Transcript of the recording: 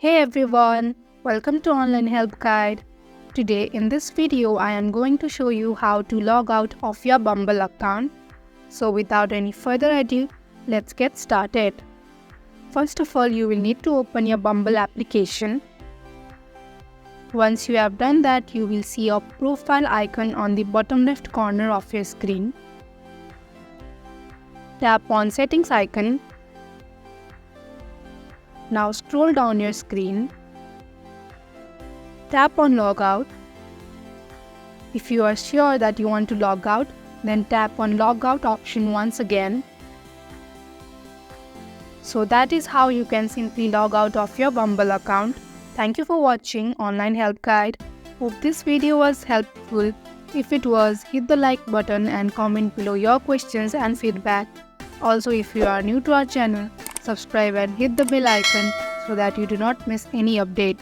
Hey everyone, welcome to Online Help Guide. Today in this video I am going to show you how to log out of your Bumble account. So without any further ado, let's get started. First of all, you will need to open your Bumble application. Once you have done that, you will see a profile icon on the bottom left corner of your screen. Tap on Settings icon. Now scroll down your screen. Tap on Logout. If you are sure that you want to log out, then tap on Logout option once again. So that is how you can simply log out of your Bumble account. Thank you for watching Online Help Guide. Hope this video was helpful. If it was, hit the like button and comment below your questions and feedback. Also, if you are new to our channel, subscribe and hit the bell icon so that you do not miss any update.